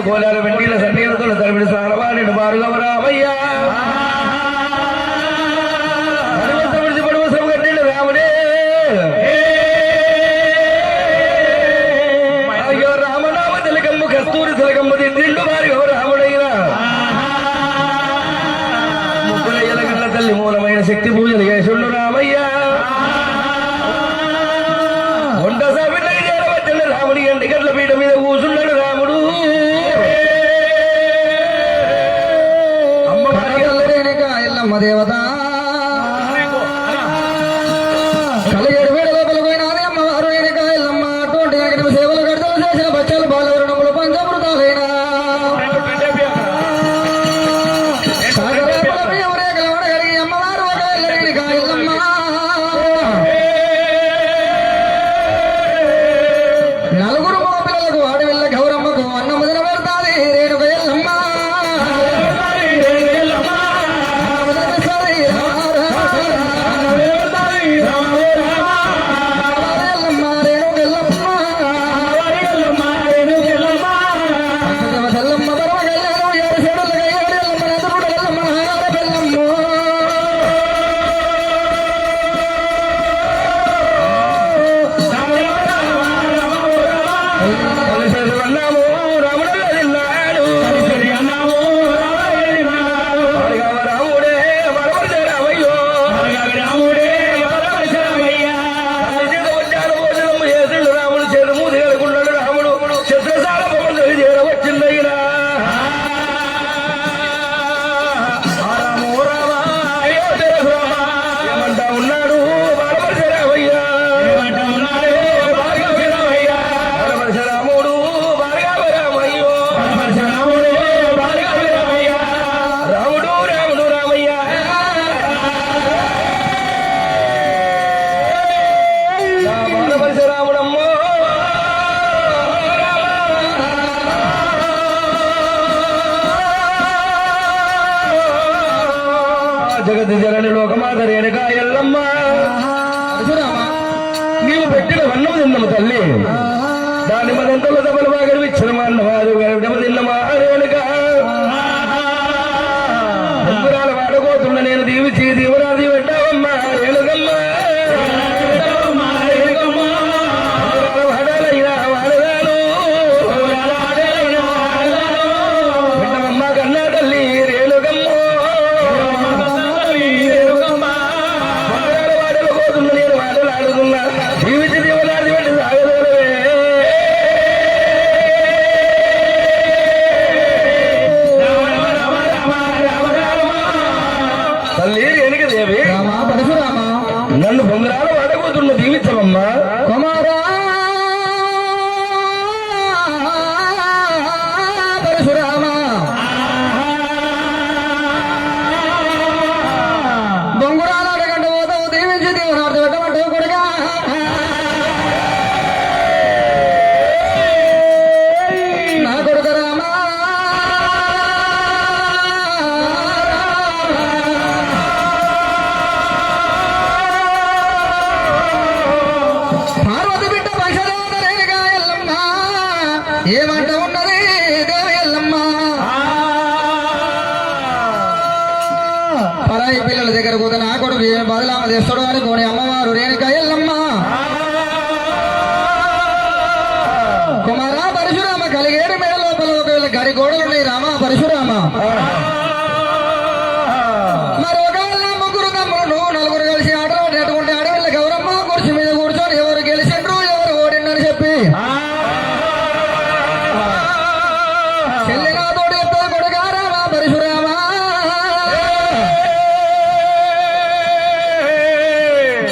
కోలాల వెండిల సన్నీలతో తరబడి సారవాణిడు బారుగవ రామయ్య పడువసం కట్టిండు రాముడే అయ్యో రామనామ తిలకమ్ము కస్తూరి తిలకమ్ము దిండు బారుగవ రాముడైనా ముగ్గులయ్యల కళ్ళ తల్లి మూలమైన శక్తి పూజలు చేసుండు రామయ్య వంట సాబిళ్ళకి చేరవచ్చిన రాముడి ఎండి గట్ల పీట మీద కూసున్నాడు రాముడు దేవత కలిగేడు వేడ లోపల పోయినాది అమ్మవారు ఎనకాయలమ్మ అటువంటి అగ్ని సేవలు కడతలు చేసిన బచ్చలు బాలవరణములు పంచమృతాలైనా కలిగి అమ్మవారు ఒక ఎనకాయలమ్మ నలుగురు మా పిల్లలకు ఆడవిల్ల గౌరమ్మకు అన్న మొదలు పెడతాది రేణుక ఎల్లమ్మ జగతి జనని లోకమాత రేణుక ఎల్లమ్మ నీవు పెట్టిన వన్నము తిన్నము తల్లి దాని మనంతలో దెబ్బలు బాగా ఇచ్చిన మా అన్నవారు దెబ్బ తిన్నమా రేణుక దెబ్బరాలు వాడుకోతున్న నేను దీవించి దీవరాది పెట్టావమ్మా రేణుకమ్మ వాడాలైనా వాడదాను పెట్టమమ్మ కన్నా తల్లి రేణుకమ్మ జీవిత దీవనాది పెట్టి సాగదోలవే తల్లి రేణుక దేవి పరశురామ నన్ను బొంగరాలు వాడబోతున్న దీవించమమ్మా కుమారా పరశురామ బొంగురాలు అడగంట పోతావు దీవించి దీవనార్థ పెట్టమంటావు కొడుగా నా కొడుకు రామా పార్వతి బిడ్డ పంచదేవత రేణుక ఎల్లమ్మ ఏమంట ఉన్నది దేవి ఎల్లమ్మ పరాయి పిల్లల దగ్గర పోతే నా కొడుకు ఏం బదలామ చేస్తాడు అనుకోని అమ్మవారు రేణుక ఎల్లమ్మ కుమారా పరశురామ కలిగేడు మేడ లోపల ఒకవేళ గడి గోడలున్నాయి రామ పరశురామ మరి ఒకవేళ ముగ్గురు తమ్ముడు నలుగురు కలిసి ఆటలు నెట్టుకుంటే అడవిలో గౌరమ్మ కుర్చీ మీద కూర్చొని ఎవరు గెలిచిండ్రు ఎవరు ఓడిండని చెప్పి చెల్లినాతోడు చెప్తా కొడుగా రామ పరశురామ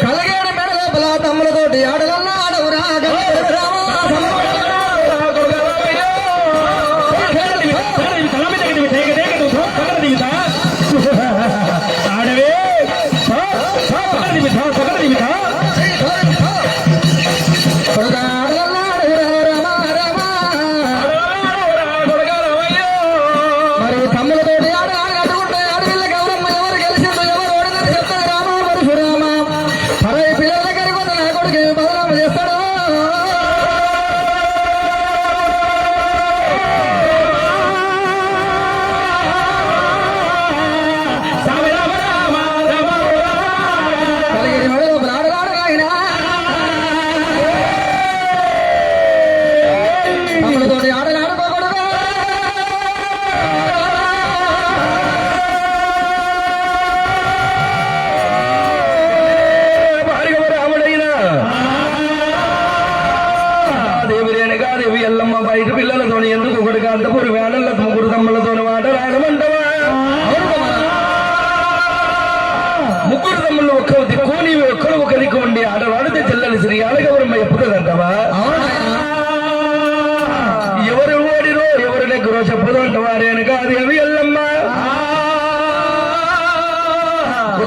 కలిగేడు మెడ లోపల తమ్ములతోటి ఆటలన్నా ఆడవురా రామ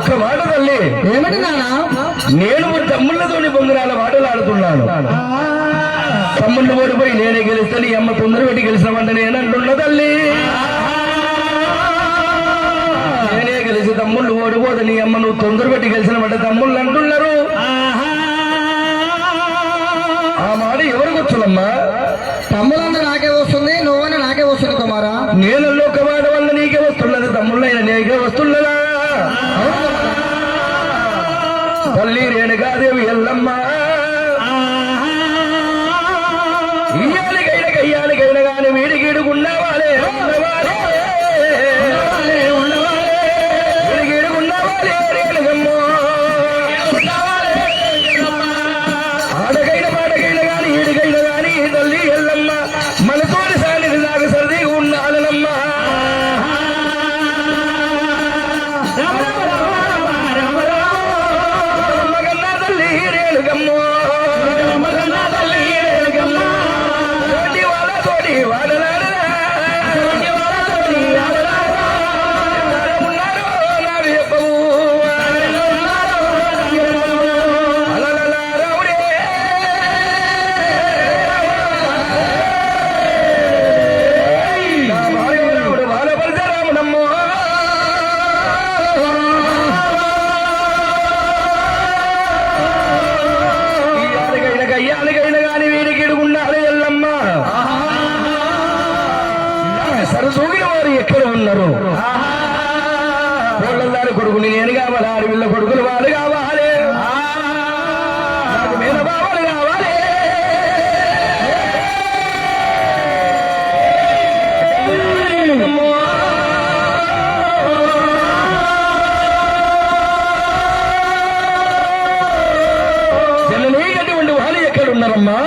ఒక్క మాట తల్లి. ఏమిటి నానా? నేను తమ్ముళ్ళతోని బొంగరాల మాటలు ఆడుతున్నాను. తమ్ముళ్ళు ఓడిపోయి నేనే గెలిస్తే నీ అమ్మ తొందర పెట్టి గెలిచినమంటే నేనంటున్నా తల్లి. నేనే గెలిచి తమ్ముళ్ళు ఓడిపోతే నీ అమ్మ నువ్వు తొందర పెట్టి గెలిచినమంటే తమ్ముళ్ళు అంటున్నారు. ఆ మాట ఎవరికి వచ్చునమ్మా? తమ్ముళ్ళంతా నాకే వస్తుంది, నువ్వని నాకే వస్తుంది కుమారా. నేను ఒక్క మాట వల్ల నీకే వస్తున్నది, తమ్ముళ్ళైనా నీకే వస్తున్నదా? తల్లి రేణుకాదేవి ఎల్లమ్మ ఇయ్యాలికైనా కయ్యాలికైనా గాని వీడికిడుకున్నవాలే వీడికిడుకున్నవాలే రేణుకమ్మ. ఆడకైన పాటకైనా గాని ఈడికైనా గాని తల్లి ఎల్లమ్మ మనతోటి సానిది నాకు సర్ది ఉండాలనమ్మ. అయ్యానికైనా గాని వీడికిడు ఉండాలి ఎల్లమ్మ. సరసూగిన వారు ఎక్కడ ఉన్నారు? వాళ్ళ కొడుకుని నేను కావాలి, ఆడవిళ్ళ కొడుకులు వాళ్ళు కావాలి, నాకు మీద బావలు కావాలి. నీకటువంటి వాళ్ళు ఎక్కడ ఉన్నారమ్మా?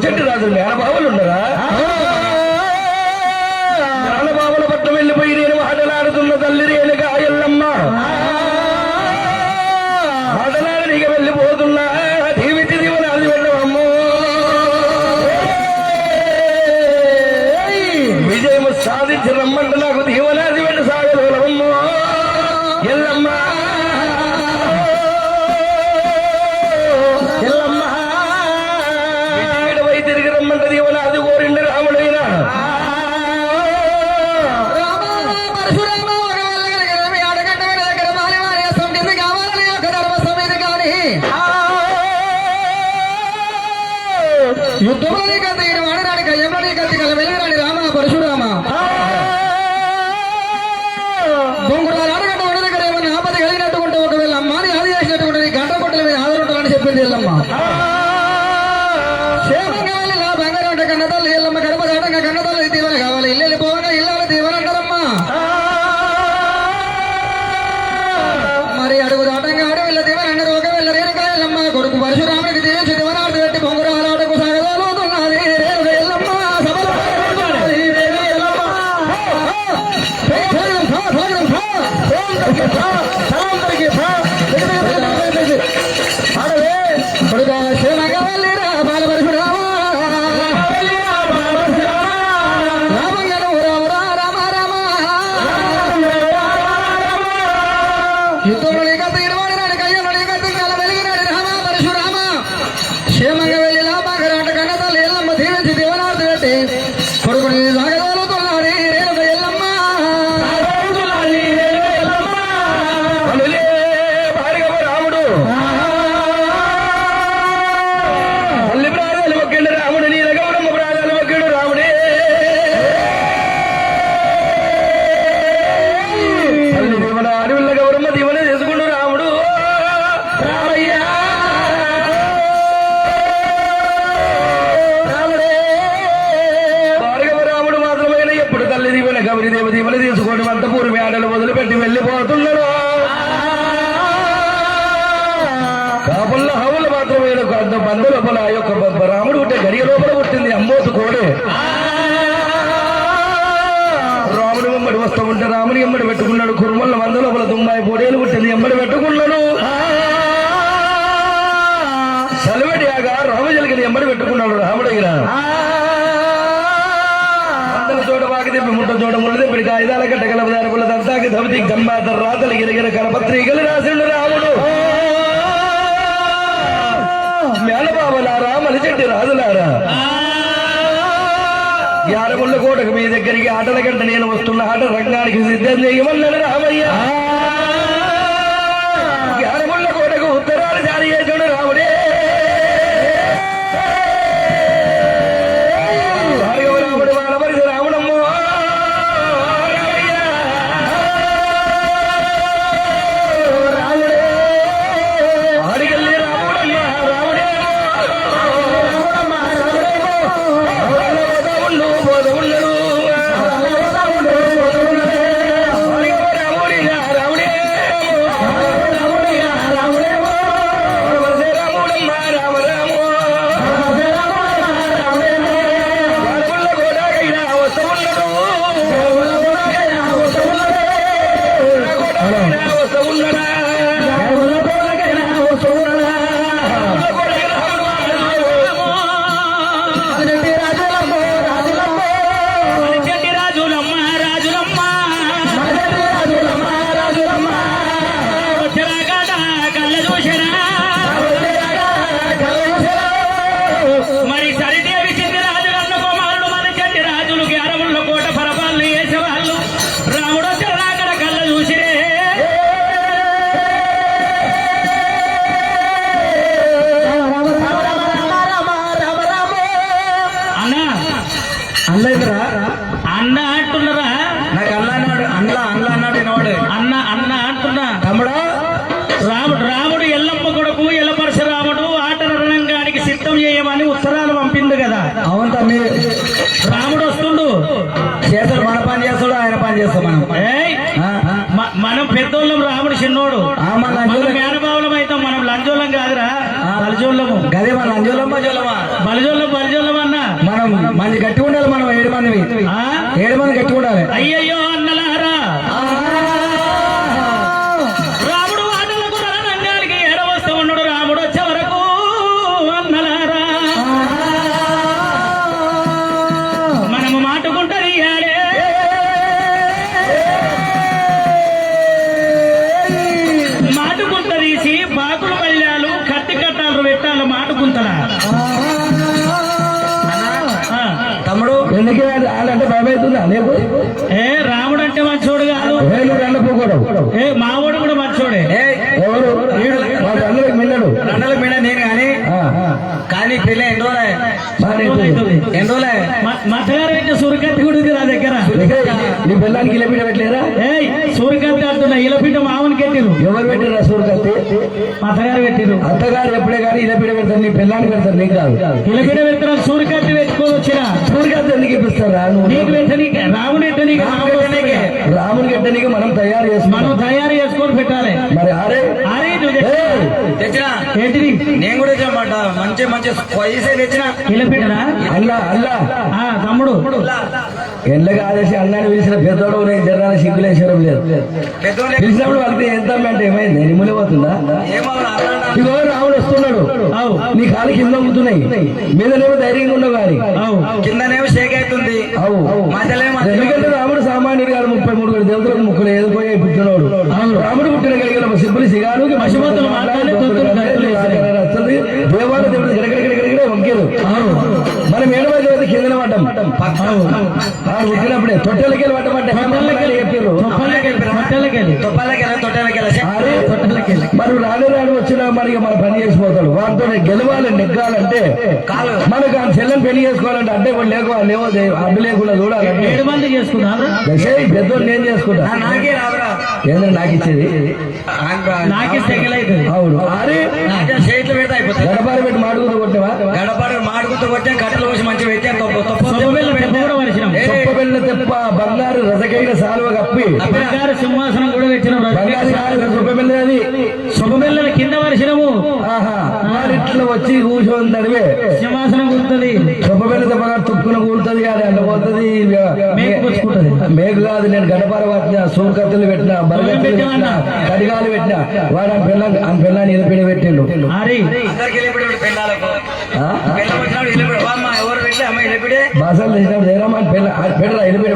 చెట్టు రాజులు మేనబావులు ఉండరా? మేనబావుల పట్ల వెళ్ళిపోయి నేను మాటలాడుతున్న తల్లి రేణుక ఎల్లమ్మ మాటలాడనిక వెళ్ళిపోతున్నా. దీవితి దీవనాది వెళ్ళవమ్ము విజయం సాధించి రమ్మంటే నాకు దీవనాది వెళ్ళి సాగలవమ్ము ఎల్లమ్మ. తిరిగి రమ్మంటే దీవనాది కోరిండి రాముడైనా యుద్ధంలో కథ వాడడానికి కయ్యంలో కథ వెళ్ళరాని రామ పరశురామ ఎల్లమ్మ క్షేమంగా వెళ్ళి బంగారం అంటే కన్నతల్లి ఎల్లమ్మ గడప దాటంగా కన్నతల్లి దీవెన కావాలి ఇల్లు వెళ్ళిపోగా ఇల్లాల దీవెన అంటారమ్మా మరి అడుగు దాటంగా అడుగు వెళ్ళ దీవెన అన్నారు ఒక వెళ్ళ రేణుక ఎల్లమ్మ కొడుకు పరశురాముడికి దీవించి దీవెనాడు పెట్టి పొంగురాలు ఆటకు సాగదాలుతున్నది రేణుక ఎల్లమ్మ సభలో కొడుక క్షేమంగా వెళ్ళిరా బాల పరశురామ రామంగను రామరా రామ రామ యుద్ధంలో నీకంత ఇరువాడినాడు కయ్యలో నీకంత కాల వెలిగినాడు రామ పరశురామ క్షేమంగా వెళ్ళి లాభాగరాట కన్నతల్లి ఎల్లమ్మ దీవించి దీవనార్థ పెట్టి కొడుకుని సాగదాలుతున్నాడు రేణుక ఎల్లమ్మ అనులే భార్గవ రాముడు తల్లి ప్రాణాలు మొక్కిండు రాముడు నీ గౌరమ్మ ప్రాణాలు మొక్కిండు రాముడే తల్లి దీవెన అడవుల గౌరమ్మ దీవెన చేసుకుండు రాముడు రామయ్యా రాముడే భార్గవ రాముడు మాత్రమైన ఎప్పుడు తల్లి దీవెన గౌరి దేవ దీవెన తీసుకోవడం అంత పూర్వ ఆడలు వదిలిపెట్టి వెళ్ళిపోతున్నాడు కాపుల్లో హవులు మాత్రమే కొంత బంధు లోపల ఆ యొక్క రాముడు ఉంటే గడియ లోపల పుట్టింది అమ్మోసు కోడే రాముడు ఎమ్మడి వస్తూ ఉంటే రాముని ఎమ్మడి పెట్టుకున్నాడు కుర్మల్ల మంద లోపల తుమ్మాయి పొడేలు పుట్టింది ఎమ్మడి పెట్టుకున్నాడు సెలవెడియాగా రామజలికని ఎమ్మడి పెట్టుకున్నాడు రాముడగిన అందరి చోట వాకి తెప్పి ముట్ట చోట ముళ్ళు తెప్పి కాగితాల కట్ట కలపదార పుల్ల దంతాకి ధవతి గంబాత రాతలు గిరిగిన కరపత్రికలు రాసిండు రాముడు మేళబాబలారా మలిచెట్టి రాజులారా యారముళ్ళ కోటకు మీ దగ్గరికి ఆటల గంట నేను వస్తున్న ఆట రంగానికి సిద్ధం చేయమన్నాడు రామయ్య యారముళ్ళ కోటకు ఉత్తరాలు జారీ చేసాడు రాముడే భార్గవ రాముడు బాలపరిచి రాముడమ్మో రాముడే ఆడికెళ్ళి రాముడమ్మ రాముడే పోదవుళ్ళు అన్న అంటున్నారా? నాకు అన్న అన్నాడు. అన్న అన్నాడు వినవాడు. అన్న అన్న అంటున్నా తమ్ముడా. రాముడు ఎల్లమ్మ కొడుకు ఎల్లపరశురాముడు ఆటల రణంగానికి సిద్ధం చేయమని ఉత్తరాలు పంపింది కదా. అవును తమ్మి. రాముడు వస్తుండు. చేస్తాడు, మన పని చేస్తాడు, ఆయన పని చేస్తాం మనం. మనం పెద్దోళ్ళం, రాముడు చిన్నోడు. మేనబావులం అయితే మనం లంజోళ్ళం కాదురా, బలజోళ్ళము. గదే మన లంజోళ్ళం బలజోళ్ళం అన్న. మనం మంది గట్టి ఉండాలి. మనం 7 మంది 7 మంది గట్టి ఉండాలి. అయ్యయ్యో అన్నలారా, రాముడు ఆటలకు రణంగానికి ఏడవస్తూ ఉన్నాడు. రాముడు వచ్చే వరకు అన్నలారా మనము మాటుకుంటారు. మాటుకుంట తీసి బాకులు పల్లెలు కట్టి కట్టాలు పెట్టాలి. మాటుకుంటలా తమ్ముడు ఎందుకు అంటే భయం అవుతుందా? లేకు రాముడు అంటే మంచోడు కాదు. మావోడు కూడా మంచోడే. రండలకు మిన్నడు నేను కానీ పిల్ల ఎన్ని రోజులే మతగారు పెట్టిన సూర్యకాంతి కూడా ఉంది నా దగ్గర. నీ పిల్లానికి ఇలా పెట్టలేరా? సూర్యకాంతి అంటున్నా ఇలపీట మామూలుకి పెట్టిరు. ఎవరు పెట్టిన సూర్కత్తి మా అత్తగారు పెట్టిరు. అత్తగారు ఎప్పుడే కానీ ఇలపీడ పెడతారు, నీ పిల్లాన్ని పెడతారు, నీకు కాదు. ఇలపీట పెడతారు, సూర్యకత్తి పెట్టుకొని వచ్చిన సూర్కత్తి ఎందుకు ఇప్పిస్తారా? నీకు పెట్టనీకే, రాముడు ఎట్టనీకే, రామునికి ఎట్టనికి మనం తయారు మనం చేసుకున్నాం. తయారు చేసుకొని పెట్టాలి. మరి అరే అరే నువ్వు తెచ్చినా? ఏంటిది? నేను కూడా తెచ్చామాట, మంచి మంచి పైసే తెచ్చిన. ఇలపీటనా? అల్లా అల్లా తమ్ముడు ఎండగా ఆదేశి అన్నాన్ని పిలిచిన పెద్దోడు నేను జరగాలని సిగ్గులేసడం లేదు. పెద్దోళ్ళు పిలిచినప్పుడు వాళ్ళకి ఎంత అంటే ఏమైంది, నిమ్ములు పోతుందా? ఏమో అన్నాడు. ఇదిగో రాముడు వస్తున్నాడు, అవు నీ కాలు కింద అమ్ముతున్నాయి, మీదనేమో ధైర్యంగా ఉండవు కానీ. అవు కిందనేమో షేక్ అవుతుంది, అవు మధ్యలో ఎందుకంటే రాముడు సామాన్యుడు గారు 33 దేవతలకు ముక్కులు ఎదుర్కొని పుట్టినోడు. రాముడు పుట్టిన కలిగిన సిబ్బులు సిగాను పశుపతులు మాట్లాడి తొత్తులు కట్టులు వేసినాయి. దేవాల దేవుడు గడగడగడగడే వంకేదు. మనం ఏడవ దేవత కిందన పడ్డం పుట్టినప్పుడే తొట్టెలకెళ్ళి పట్టమంటే చెప్పారు. మరి రాను రాను వచ్చినా మరి మన పని చేసిపోతాడు. వాటితో గెలవాలి నెగ్గాలంటే మనకు ఆ చెల్లెని పెళ్లి చేసుకోవాలంటే అడ్డే కూడా లేవో అడ్డు లేకుండా చూడాలంటే 7 మంది చేసుకున్నారు. పెద్దోడు నేను చేసుకుంటా. నాకే రాదురా, ఏంటంటే నాకు ఇచ్చేది నాకే సెగల్ అవుతుంది. అవును. అరే చేతులు పెడితే అయిపోతుంది. గడపారి పెట్టి మాడుకుంటూ కొట్టివా? గడపడ మాడుకుంటూ వచ్చా, కట్టలు పోసి మంచి పెట్టాను. సొమ్మబెల్ల పెద్ద కూడా వరిసినాం. చొప్పబెల్ల తెప్ప బంగారు రసకైన సాల్వ కప్పి బంగారు సింహాసనం కూడా తెచ్చినాం. చొప్పబెల్ల అది శుభబెల్లల కింద వరిసినము. ఇట్లా వచ్చి కూర్చొని నడివే సింహాసనం కూర్తుంది. చొప్పబెల్ల తెప్పగా తుక్కున కూలుతుంది కానీ అల్ల పోతుంది. మేకు పుచ్చుకుంటది. మేకు కాదు, నేను గడపార పట్టిన సూర్కత్తులు పెట్టిన బరగత్తులు పెట్టిన కడిగాలు పెట్టిన వాడు ఆ పిల్లని ఎదురు పెట్టిండు. అరే బాసాలు చేసినప్పుడు జయరామ పెట్టరా ఎలిపిడి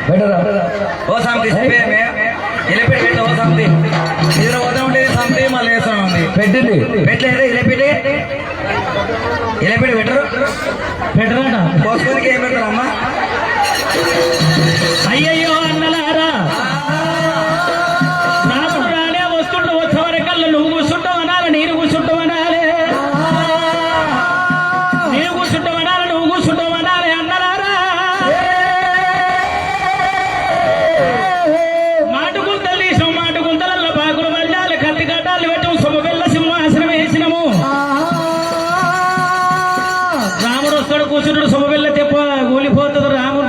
పెట్టరా ఓ సంతి ఇలపిడి పెట్ట ఓ సంతి ఇద్దరు పోతా ఉండేది సంతి మళ్ళీ వేస్తా ఉంది. పెట్టింది పెట్టలేదు ఇలపిడి పెట్టరు పెట్టరాట. పోసుకోనికి ఏం పెడతారు అమ్మా? అయ్యయ్యో అన్నలారా, రాముడు రానే వస్తుండు, వచ్చే వరకల్లా నువ్వు కూర్చుంటావు అనాలి, నేను కూర్చుంటావు అనాలి, నేను కూర్చుంటావు అనాలి, నువ్వు కూర్చుంటావు అనాలి. అన్నలారా, మాటుకుంతలు తీసాం, మాటుకుంతలలో బాకులు మళ్ళాలి, కత్తి కట్టాలి పెట్టాం, శుభబెల్ల సింహాసనం వేసినాము. రాముడు వస్తాడు, కూర్చుంటాడు, శుభబెల్ల తెప్ప కూలిపోతుంది. రాముడు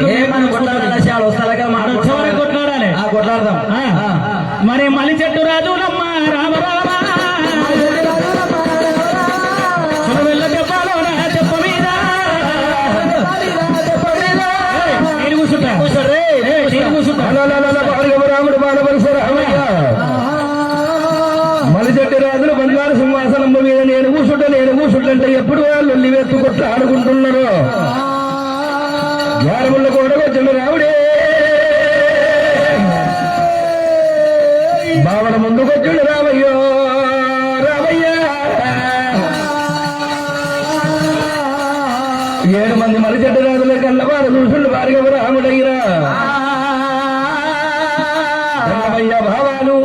కొట్లాడాలి, కొట్లాడదాం. మరి మలి చెట్టు రాజులమ్మ రామ రామ సురవెల్ల దెబ్బలో నా దెబ్బ మీద నేను కూర్చుంటా, నేను కూర్చుంటా. రాముడు మలి చెట్టు రాజులు బంగారు సింహాసనం మీద నేను కూర్చుంటే ఎప్పుడు వాళ్ళు వెత్తు కొట్లు ఆడుకుంటున్నారు. జ్ఞానముల కూడా వచ్చిన రావుడే బావన ముందుకొచ్చుడు రామయ్యో రామయ్య. 7 మంది మరి చెడ్డ రాజుల కన్నవారు చూసుండు వారిగా రాముడయ్యరా. రామయ్య భావాలు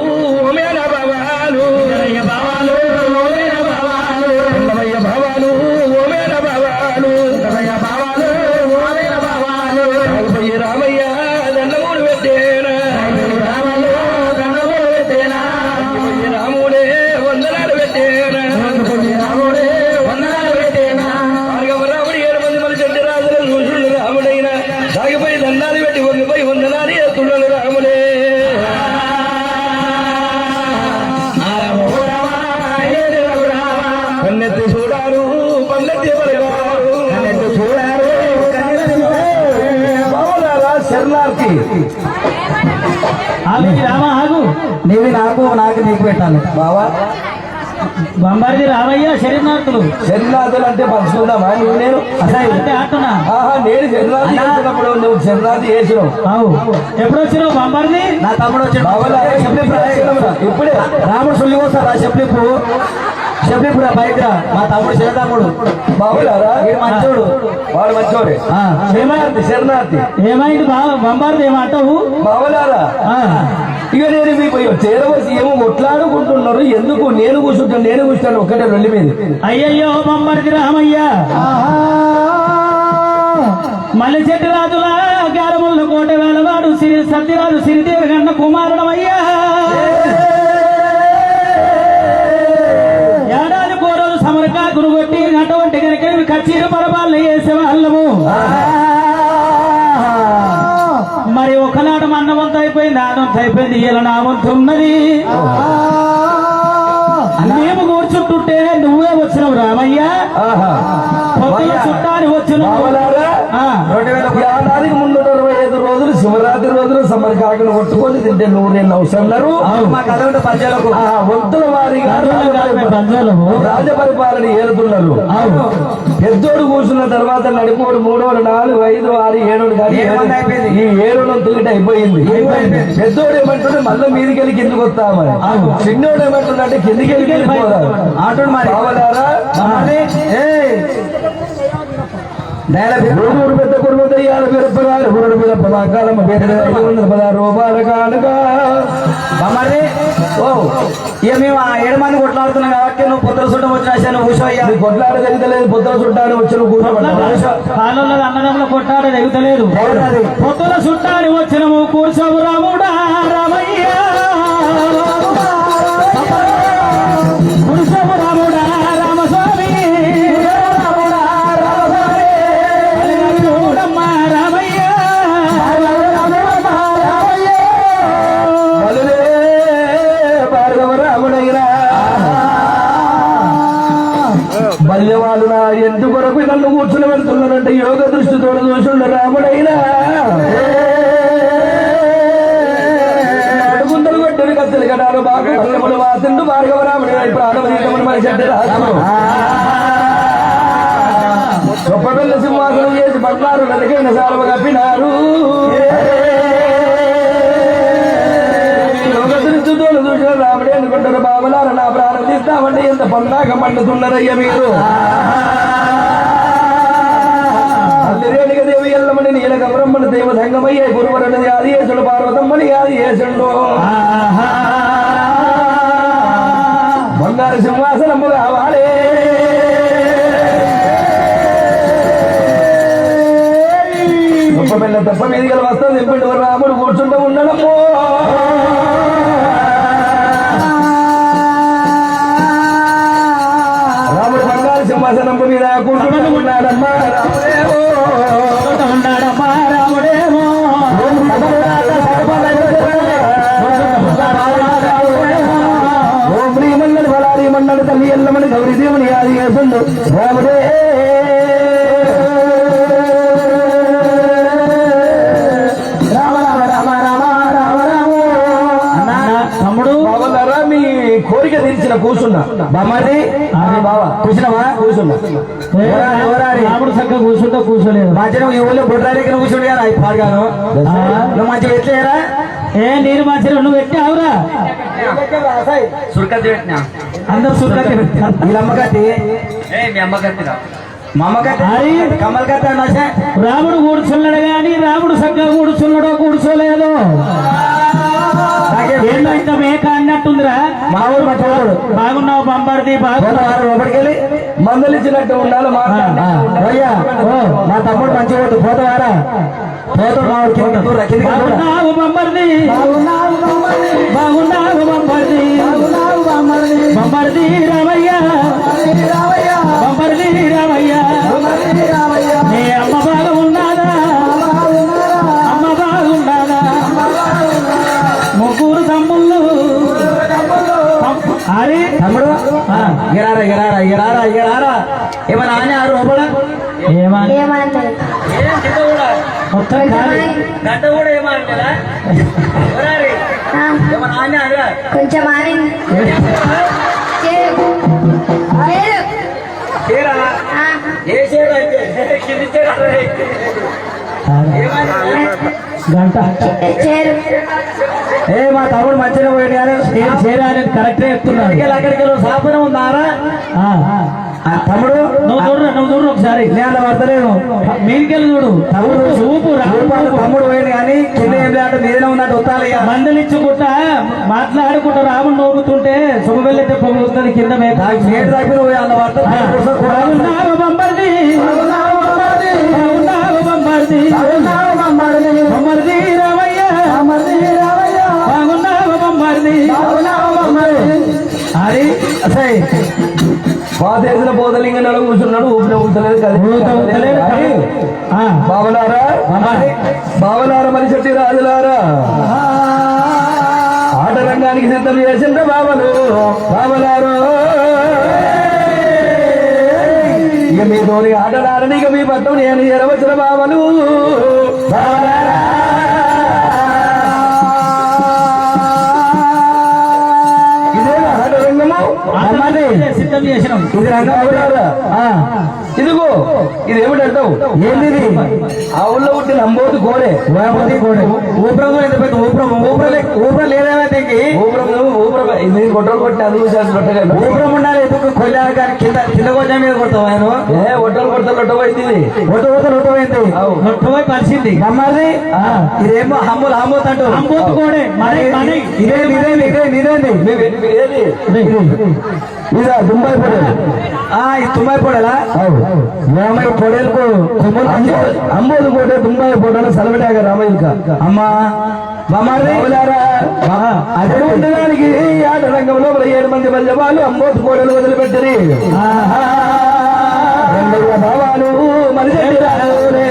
ఓమేన భావాలు, భావాలు ఓమేన భావాలు, రామయ్య భావాలు ఓమేన భావాలు, రామయ్య భావాలు ఓమేన భావాలు. రామయ్య రామయ్య దండమూడు పెట్టేనా, రామయ్య దండమూడు పెట్టేనా, రాముడే వందనాలు పెట్టేనా, రాముడే వందనాలు పెట్టేనా. రాముడు 7 మంది మరి చెడ్డ రాజులు చూసుండు రాముడైనా సాగిపోయి దండాలు పెట్టి వంగిపోయి వందనాలు ఎత్తున్నాడు రాముడే. కన్నెత్తి చూడారు పన్నెత్తి పలకారు, కన్నెత్తి చూడారు బావులారా శరణార్థి. ఆమెకి రామ ఆగు, నీవి నాకు నీకు పెట్టాలి బావా. బంబారిది రామయ్య శరీరార్థులు. శరణార్థులు అంటే పంచుకుందామా? నువ్వు నేను అంటే ఆటనా? నేను శరణార్థి చేసినప్పుడు నువ్వు శరణార్థి చేసినావు. ఎప్పుడు వచ్చినావు బంబారిది? నా తమ్ముడు వచ్చాడు ఇప్పుడే. రాముడు సుల్లి వస్తారా చెప్పిప్పు బైక్ రా. మా తమ్ముడు శరణతమ్ముడు బాబులారా, మంచోడు, వాడు మంచోడే. శరణార్థి శరణార్థి. ఏమైంది బంబారిది ఏమంటావు బాబులారా? ఇక నేను మీకు చేరవసి ఏమో కొట్లాడుకుంటున్నారు. ఎందుకు నేను కూర్చుంటాను ఒక్కటే వెళ్ళి మీద. అయ్యయ్యో బంబారిది రామయ్య, మల్లె చెట్టు రాజుల గారముల కోట వేలవాడు శ్రీ సత్యరాజు సిరిదేవి గన్న కుమారుడమయ్యా ఏడాది కోరోజు సమరకా గురుగొట్టి అటువంటి కనుక కచ్చీర పరపాలన చేసేవాళ్ళము మరి ఒకనాడు అన్నవంత అయిపోయింది ఆనంత అయిపోయింది ఇలా నా వంతు ఉన్నది మేము కూర్చుంటుంటే నువ్వే వచ్చినావు రామయ్య పొద్దున చుట్టాని వచ్చినావు ఏడాదికి ముందు 25 రోజులు శివరాత్రి రోజులు సమరకాకులు కొట్టుకొని తింటే 100 అవసరాలు వంతుల వారిగా రాజ పరిపాలన ఏలుతున్నారు పెద్దోడు కూర్చున్న తర్వాత నడిపోడు 3 4 5 6 7 కానీ ఈ 7 తుగిట అయిపోయింది పెద్దోడు ఏమంటుంటే మళ్ళీ మీదికెళ్ళి కిందికి వస్తామని చిన్నోడు ఏమంటుండే కిందికి వెళ్ళి ఆటోడు మరి కావాలారా పెద్ద కుటుంబ దయ్యాల పెరపరాలు గురుడు మీద పదాకాలమ్మ పేరు 516 రూపాయల కానుక ఓ ఇక మేము ఆ 7 మంది కొట్లాడుతున్నాం కాబట్టి నువ్వు పొద్దుల చుట్టం వచ్చిన నువ్వు కూర్చోయ్యా కొట్లాడ జరుగుతలేదు పొద్దుల చుట్టాన్ని వచ్చిన కాలంలో అన్నదమ్ముల కొట్లాడ జరుగుతలేదు పొద్దుల చుట్టాన్ని వచ్చినము కూర్చోవు రాముడా రామయ్య కూర్చోవు రాముడా రామస్వామి బల్యవాళ్ళు నా ఎందుకొరకు నన్ను కూర్చుని పెడుతున్నారంటే యోగ దృష్టితో చూసుండ రాముడైనా అడుగుందలు కొట్టని కత్తెలు కడారు బాగా బల్లముడు వాసిండు భార్గవరాముడి ప్రాణవీతముడు మన చెడ్డ గొప్ప పిల్ల సింహాసనం చేసి పడ్డారు నదికైన సారవ కప్పినారు చూసిన రాముడే అనుకుంటారు బాబలారా నా ప్రాణం తీస్తామండి ఎంత పందాక పండుతున్నారయ్య మీరు అల్లిరేణిక దేవి ఎల్లమని నీలక బ్రహ్మణ దేవ దంగమయ్య గురువరని ఆది యేసుడు పార్వతమ్మని ఆది యేసుడు బంగారు సింహాసనము కావాలి గొప్ప పిల్ల తప్ప మీదిగల వస్త్రం దింపండి రాముడు కూర్చుంటూ ఉండడము రాముడు బంగారు సింహాసనము మీద కూర్చుంటూ ఉన్నాడమ్మా రాముడేమో ఓం శ్రీమన్నడు బలారి మన్నడు తల్లి ఎల్లమని గౌరీదేవుని ఆది యేసుడు రాముడే కోరిక తీర్చిన కూర్చున్నా బామ్మది బావా కూర్చున్నావా కూర్చున్నా రాముడు చక్కగా కూర్చుంటా కూర్చోలేదు మంచిగా ఈ ఊళ్ళో బుడ్రాడికి కూర్చుండు కదా పాడుగాను నువ్వు మంచిగా ఎట్లేరా ఏ నీరు మంచిగా నువ్వు పెట్టావురా సురకత్తి పెట్టినా అందరు సురకత్తి వీళ్ళ అమ్మకత్తి మీ అమ్మకత్తిరా మా అమ్మకత్తి కమ్మల కత్తి రాముడు కూర్చున్నాడు గాని రాముడు చక్కగా కూర్చున్నాడో కూర్చోలేదు ఏంటో ఇంత మేక అన్నట్టుందిరా మా ఊరు మర్చిపోడు బాగున్నావు పంపడిది లోపలికెళ్ళి మందులు ఇచ్చినట్టు ఉండాలి అయ్యా మా తమ్ముడు మంచిగా పోతావారా బాగున్నావు పంపడిది బాగున్నావు పంపడిది పంపడిది రామయ్య పంపడిది రామయ్య నీ అమ్మ బాగున్నాదా అమ్మ బాగున్నాదా ముగ్గురు తమ్ముళ్ళు అరే తమ్ముడు ఎరారా ఎరారా ఎరారా ఎరారా ఏమన్నా ఆనే ఆరు లోపల మొత్తం గంట కూడా ఏమంటారా ఏమన్నా ఆనే ఆరా కొంచెం గంట ఏ మా తమ్ముడు మంచిగా పోయాడు కానీ చేరాలని కరెక్టే చెప్తున్నాడు అక్కడికి సాపనం ఉందారా తమ్ముడు నువ్వు చూడు ఒకసారి నేను పడతలేను మీదికెళ్ళి చూడు తమ్ముడు చూపు తమ్ముడు పోయాడు కానీ కింద ఏం లేదంటే మీదనే ఉన్నట్టు వస్తాలి మందలిచ్చుకుంటా మాట్లాడుకుంటా రాముడు నోగుతుంటే శుభవెళ్ళైతే పొగుతుంది కింద నేడు తగ్గిన పోయి అన్న వార్త బంబర్ది బంబర్ది బంబర్ది రామయ్య ఊదలింగ నడు కూర్చున్నాడు ఊపిన ఊతలేదు బావలారా బావలారా మరి చెట్టి రాజులారా ఆట రంగానికి సిద్ధం చేసిండ్ర బావలారు ఇక మీ తోని ఆటలారని ఇక మీ పట్టం నేను ఎరవచ్చిన బావలు సిద్ధం చేసినాం. ఇది రంగారా ఇదిగో ఇది ఏమిటంటావు ఏంది ఆ ఊళ్ళో పుట్టిన అంబోతు కోడే ఊపిరం ఎంత పెద్ద ఊపిరం లేదేమైతే కొట్టలు కొట్టి అందుకు ఊపిరం ఉండాలి ఎందుకు కొల్లాలి కానీ కింద కొంచెం మీద కొడతావు ఆయన ఒట్టలు కొడతా లొట్టపోయింది లొట్టపోయింది లొట్టపోయి పరిచింది అమ్మాది ఇదేమో హమ్ములు హమ్మోత్ అంటూ అంబోతు కోడే ఇదా దుంబాయి పొడేలు ఈ తుంబాయి పొడేలా రామయ్య పొడేలకు అంబోదు కోట తుంబాయి పొడేలు సెలవిటాక రామయ్య అమ్మా అదే ఉండడానికి ఆట రంగంలో 7 మంది బల్యవాళ్ళు అంబోతు కోడలు వదిలిపెట్టరి భావాలు మలిజెట్టి రావులే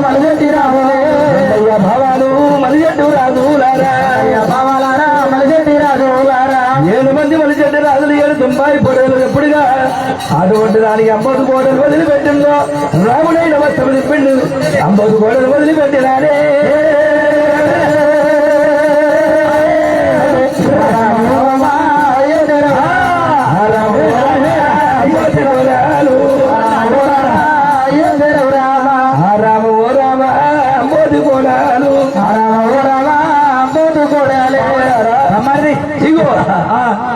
మలిజెట్టి రావులే భావాలు మలిజెట్టు రాజులారా భావాలారా మలిజెట్టి రాజులారా 7 మంది మలిజెట్టి రాజులు 7 తుంబాయి పొడలు ఎప్పుడుగా అటువంటి దానికి అంబోతు కోడలు వదిలిపెట్టిందో రాముడైన వస్త్రం తిప్పిండు అంబోతు కోడలు వదిలిపెట్టినాడే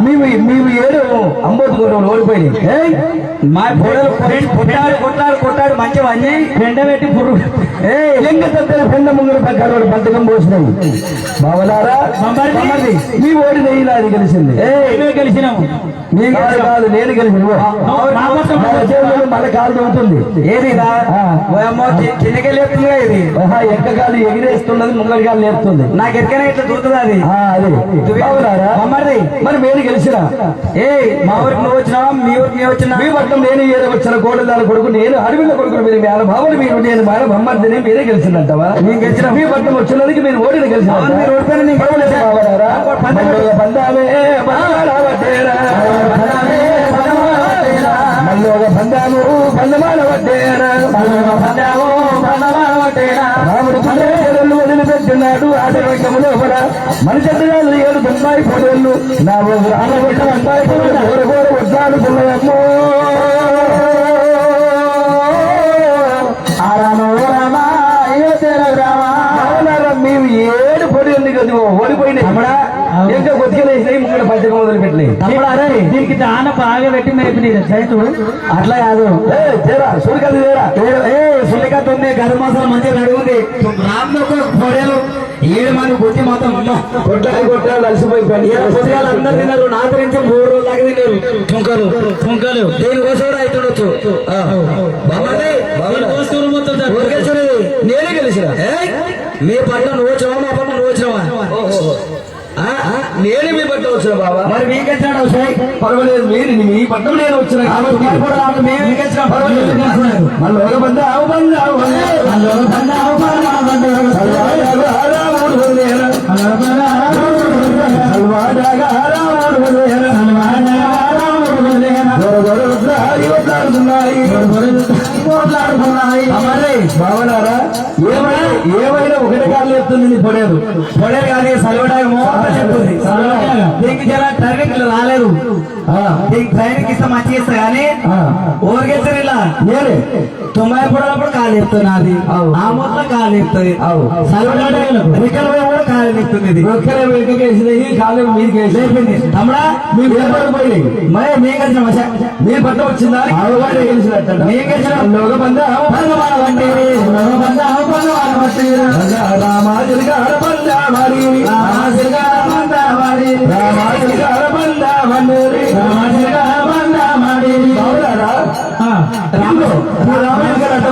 మేము 7 అంబోతు కోటలు ఓడిపోయినాయి మా పొడలు కొట్టాడు మంచిగా అన్ని పెండ పెట్టి పురుగు పెండ ముంగడు పక్కడు పంతకం పోసినాము బావలారా మీ ఓడి నెయ్యి గెలిచింది గెలిచినాము కాదు నేను గెలిచిన మళ్ళీ కాలు తగ్గుతుంది ఏది కిందకి లేపుతుంది ఇది ఎక్క కాలు ఎగిరేస్తున్నది ముంగడి కాలు లేపుతుంది నాకు ఎక్కనే ఇట్లా దూరుతుంది అది మరి మీరు గెలిచినా మా ఊరికి నువ్వు వచ్చినావా మీ ఊరికి నేను వచ్చినా మీ పట్ల నేను ఏదో వచ్చిన కోడదాని కొడుకు నేను అడవిలో కొడుకుని మీరు మేన భావులు మీరు నేను మేన బొమ్మర్దిని మీరే గెలిచిందంటావా నేను గెలిచిన మీ పట్ల వచ్చినందుకు మీరు ఓడిన గెలిచిన మీరు ఓడిపోయిన బందామే మళ్ళీ బంధాము బంధమాన పట్టేరా రాముడు పల్లెలు వదిలిపెట్టినాడు ఆట రంగంలో మనిషి 7 తుంబాయి పొడేళ్ళు నా బంబాయి వడ్డాలు పుల్లయమ్మో మేము 7 పొడేళ్ళు కదా ఓడిపోయినాయి ఇంకా కొద్దిగా ముంగడ పంచకం మొదలు పెట్టలేదు దీనికి చాలా బాగా పెట్టి మేపినది సైతుడు అట్లా కాదు సూర్యకాంతి సూర్యకాంతి ఉంది గర్భమాసాలు మంచిగా అడుగుంది రామ్లో పొడేలు 7 మంది కొట్టి మొత్తం కొట్టాలి అలసిపోయి అందరు తిన్నారు నా గురించి 3 రోజులు దాకా తిన్నారు తుంకలు దేనికోసం అవుతుండొచ్చు నేనే గెలిచిన మీ పట్ల నువ్వు వచ్చినావా మా పట్ల నువ్వు వచ్చినావా నేనే మీ పట్ల వచ్చిన బాబా మరి మీకెచ్చాడు పర్వాలేదు మీరు మీ పట్ల నేను వచ్చిన మళ్ళీ ఒక బంద బావనారా ఏమైనా ఒకటి కాలు చెప్తుంది నీ పొడేరు కానీ సలవడానికి మోసం చెప్తుంది దీనికి చాలా ట్రైనింగ్ రాలేదు దీనికి ట్రైనింగ్ ఇస్తే మంచి ఇస్తా కానీ ఊరికేస్తారు ఇలా తొంభై పొడలప్పుడు కాలు చెప్తుంది అది ఆ మొత్తం కాలు చెప్తుంది రికల్ కూడా కాలు చెప్తుంది కాలు మీకు వేసింది తమ్ముడా మీకు ఏర్పడిపోయింది మరి మీకు వచ్చిన మష మీ పట్ల వచ్చిందా గెలిచినట్టు మీకు వచ్చిన బంద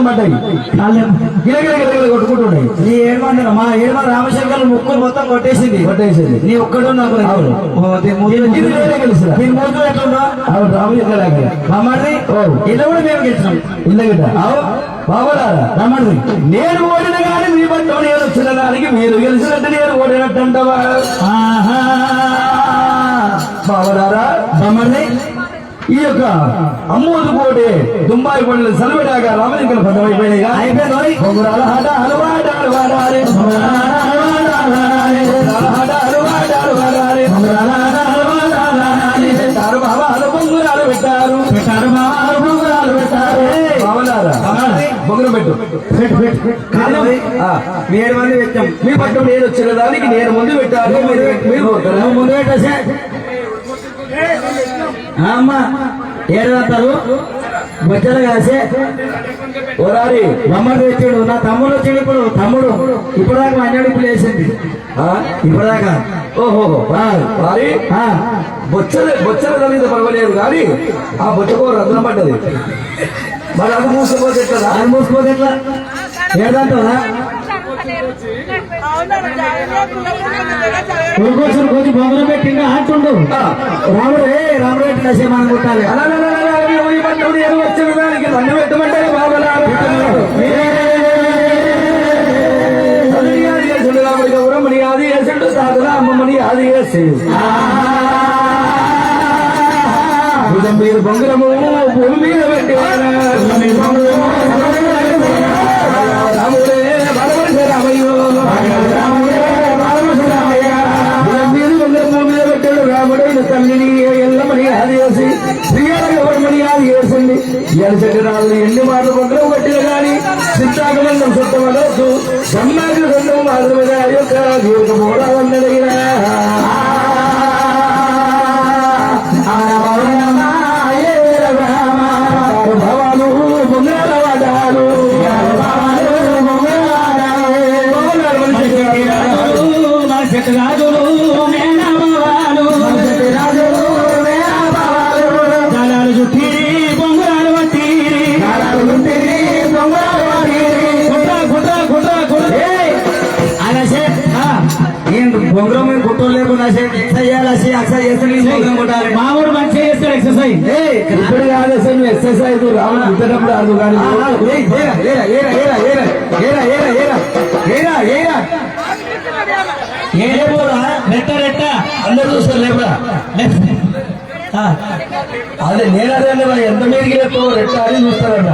పడ్డాయి గిలగిల కొట్టుకుంటున్నాయి. నీ ఏడుమంది మా ఏడుమంది రామశంకర్ ముక్కులు మొత్తం కొట్టేసింది నీ ఒక్కడు నాకు రామశంకర్ రమ్మడి ఇల్లు కూడా మేము గెలిచినాం ఇల్లు గిట్ట బాబోలారా రమ్మడి నేను ఓడిన కానీ మీ పట్టు నేను వచ్చిన దానికి మీరు గెలిచినట్టు నేను ఓడినట్టు అంటావా బాబోలారా రమ్మడి ఈ యొక్క అమ్మోదు కోటి దుంబాయి పండుగ సెలవుడాగా రామలింగల పదం అయిపోయినాయిగా అయిపోయింది బొంగురాల ఆట అలవాటాలు వాడాలి బొంగురాలు పెట్టారు బొంగురం పెట్టు ఏడు మంది పెట్టాం మీ పట్టు నేను వచ్చిన దానికి నేను ముందు పెట్టాను మీరు ముందు పెట్టేసే అమ్మా ఏడారు బొచ్చలు కాసే ఓరారి మమ్మల్ని తెచ్చాడు నా తమ్ముడు వచ్చాడు తమ్ముడు ఇప్పటిదాకా అన్నడిపులు వేసింది ఇప్పటిదాకా ఓహో బొచ్చలు కలిగితే పర్వాలేదు కానీ ఆ బొచ్చకో రంధ్రం పడ్డది మరి అది మూసిపోతే ఎట్లా అది మూసిపోతే ఎట్లా ఏదంటారా కొంచెం బొమ్మలు పెట్టిందా అంటుండు రాముడు రాముడు పెట్టిన సేమని కొట్టాలి వచ్చిన దానికి నన్ను పెట్టమంటే బాబలాడు రాముడి గౌరమ్మని ఆది చేసిండు తాతల అమ్మమ్మని ఆది చేసి మీరు బొంగురము భూమి మీద పెట్టేవారా రాముడే బలపడితే రామయ్యో రాముడైన తల్లిని ఎల్లమని ఆది చేసి శ్రీయాల గౌరమ్మని ఆది చేసింది ఎలసటి రాళ్ళు ఎన్ని మాటలు కొందరు పట్టిన కానీ సిద్ధాగమందం సొత్తమలొద్దు సమ్మాజు సొంతం మాత్రమే ఆ యొక్క దీర్ఘ పోరాడన్నదగిన భవాలు బొంగాల వాడాలు రాజులు బొంగరం కుట్టు లేకుండా ఎక్సర్సైజ్ చేస్తే కొట్టాలి మామూలు మంచిగా చేస్తాడు ఎక్సర్సైజ్ ఇప్పుడు కాదు నువ్వు ఎక్సర్సైజ్ రావాలి ఇంతటప్పుడు రాదు కానీ అందరు చూస్తారు లేపురా అదే నేనదే ఎంత మీదకి లేపు రెట్ట అని చూస్తారన్న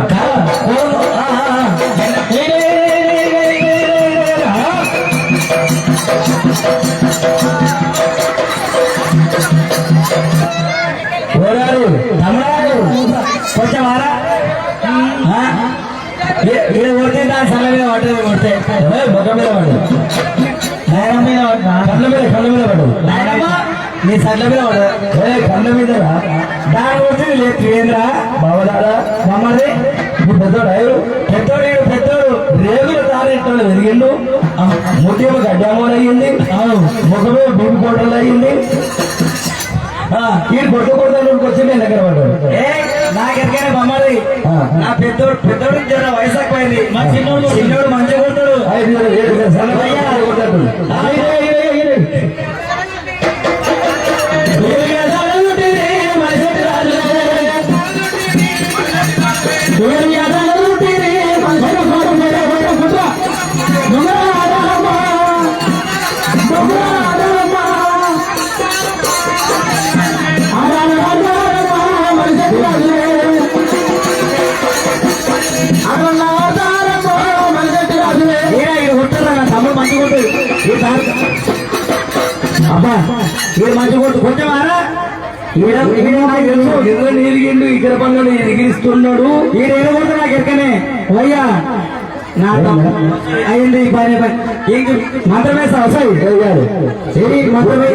కొంచెం వారా కొడితే దాని సల్ల మీద పట్టదు కొడితే మొక్క మీద పడదు కళ్ళ మీద పడదు నీ సడ్ల మీద పడదు కళ్ళ మీద దాని కొడితే లేదు ఏంద్రా బావదారా మమ్మల్ని పెద్దోడు రేగులు తారేటోళ్ళు ఎదిగిండు ముఖ్యమ గడ్డామోలు అయ్యింది ముఖమే భూమి కోటలు అయ్యింది ఈ కొట్టు కొడతానికి వచ్చి నేను దగ్గర పడ్డాడు నాకెరికైనా బొమ్మది నా పెద్దోడు జర వయసు ఎక్కువైంది మా చిన్నోడు మంచిగా కొడతాడు అబ్బా ఇది మంచి కొట్టు కొంచెమారా ఎదిగిండు ఇక్కడ పనులు ఎదిగిస్తున్నాడు ఈడేడబోతు నాకు ఎక్కనే అయ్యా నా అయింది పని మంత్రమే సాయి మంత్రమే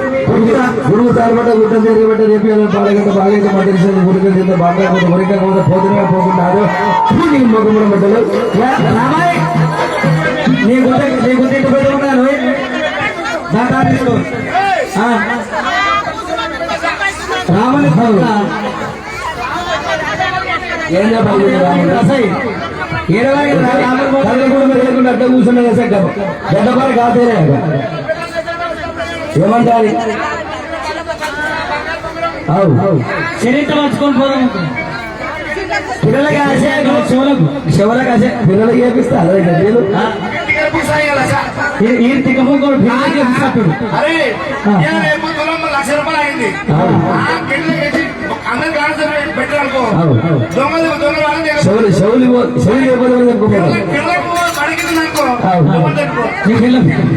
గురువు తారబట్ట గుట్ట జరిగిబట్ట రేపు పాలగంట బాగా మధ్య గుడికి బాగా గురిక పోతున్నా పోకుంటారు మొగముల బట్టలు నీ గుర్తు పెట్టుకున్నాను రామని ఏం చెప్పాలి లేకుండా అట్లా కూర్చున్నా గడ్డపార కాదేనే ఏమంటారు చరిత్ర వచ్చుకొని పోదాం పిల్లలకి ఆశ శివలకు ఆశ పిల్లలకి ఏపిస్తా ఈ తికముకోడు పిల్లలకి ₹1,00,000 అయింది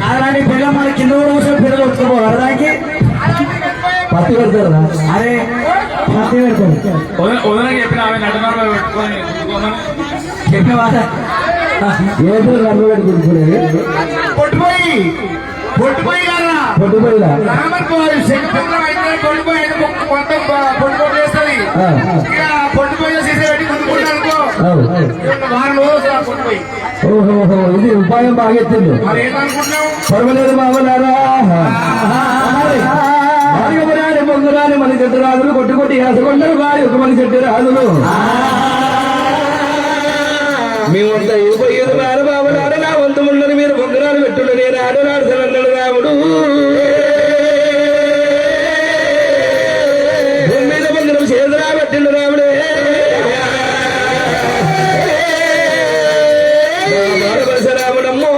అలాంటి పిల్ల మన కింద కూడా పిల్లలు వచ్చుకోవాలి దానికి పత్తి పెడతారు అరే పత్తి పెడతారు చెప్పిన ఆమె నడుమ పెట్టుకొని చెప్పిన మాట ఏదో రంగు పెట్టుకుంటున్నాడు పొట్టుపోయిలా ఓహో ఇది ఉపాయం బాగెత్తింది పర్వాలేదు బాబులారా పొంగురాని మన చెట్టు రాజులు కొట్టుకొట్టి వేసుకుంటారు వారి ఒక మన చెట్టు రాజులు మేమంతా ఇవ్వలేదు వారు బాబులారా నా వంతు ఉండని మీరు పొంగురాలు పెట్టుడు నేను ఆడనాడుతానన్నాడు రాముడు భూమి మీద పొంగురం చేతురా పెట్టిండు రాముడే రాముడమ్మో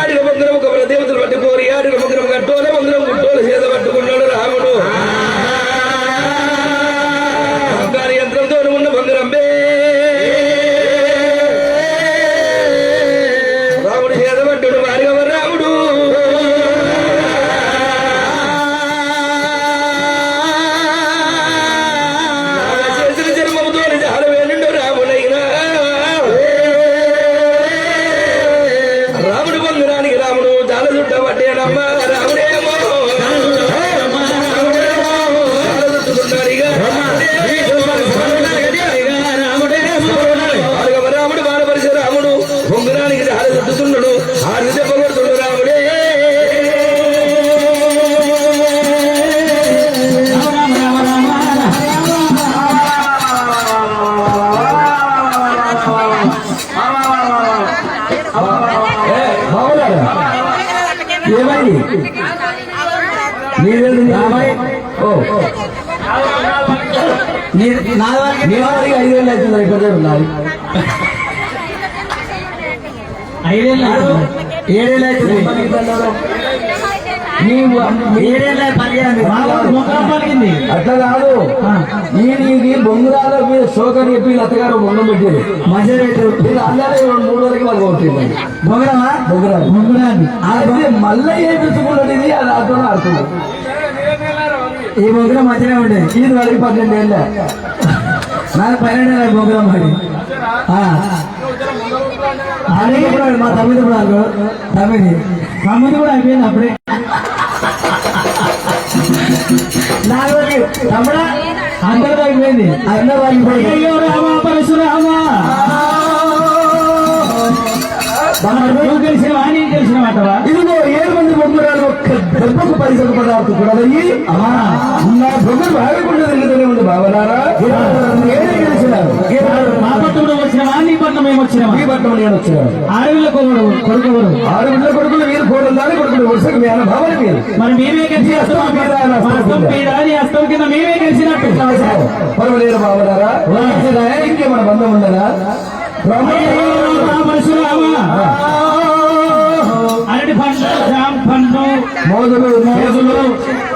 ఆడిన పొంగురం ఒక దేవతలు పట్టి పోరి ఆడిన పొంగురం కట్టోల పొంగురం గుట్టోల చేత పట్టుకున్నాడు రాముడు యంత్రంతో ఉన్న పొంగురం రాముడు చేత పట్టుడు వారిగవ రాముడు చేసిన జన్మముతో జాలవేనుండు రాముడైనా రాముడు పొంగురానికి రాముడు జాల చుట్ట పట్టేడమ్మ రాముడేమో రాముడు బాలపరిచే రాముడు పొంగురానికి జాల చుట్టుతున్నాడు ఆరు దెబ్బ కొడుతుండు రాముడే ఏమైంది నీదేది రామాయ్ ఓ నీ వారికి 5,000 అవుతుంది ఇక్కడ ఉన్నది 5,000 7,000 అవుతుంది నీవు 7,000 పలికింది అట్లా కాదు నీకు బొంగురాల మీద షోకని చెప్పి అత్తగారు బొంగం పెట్టారు మధ్య పెట్టారు అందరూ 3 వరకు వాళ్ళు కొట్టింది బొంగరమా బొంగురాన్ని అది మళ్ళీ ఏం తెచ్చుకున్నది ఇది అది ఆడుతూ ఆడుతుంది ఈ బొంగరం మధ్యనే ఉండేది ఇది వరకు 12 ఏళ్ళ నాకు 12 ఏళ్ళ బొంగరం మరి అదే మా తమ్మిది కూడా తమ్మిది కూడా అయిపోయింది అప్పుడే తమ్ముడా అందరూ అయిపోయింది అందరూ అయిపోయింది అయ్యో రామా పరశురామా నువ్వు తెలిసినవా నేను తెలిసినవాటవా ఇదిగో 7 మంది బొమ్మరాలు ఒక్క దెబ్బకు 10 పదార్థం కూడా అయ్యి నా బొమ్మలు బాగకుండా తిరుగుతూనే ఉంది బావలారా గెలిచినారు మా పట్టణంలో వచ్చినవా నీ పట్టణం మేము వచ్చినావా ఈ పట్టణం నేను వచ్చినాను ఆడవిళ్ళ కొడుకు ఆడవిళ్ళ కొడుకులు మీరు కోడలు దాని కొడుకులు వరుసకు మీ భావన మీరు మరి మేమే కలిసి అస్తం కింద మేమే కలిసినట్టు పర్వాలేదు బావలారా ఇంకేమైనా బంధం ఉండదా అరటి పండ్లు జామ పండ్లు మోదులు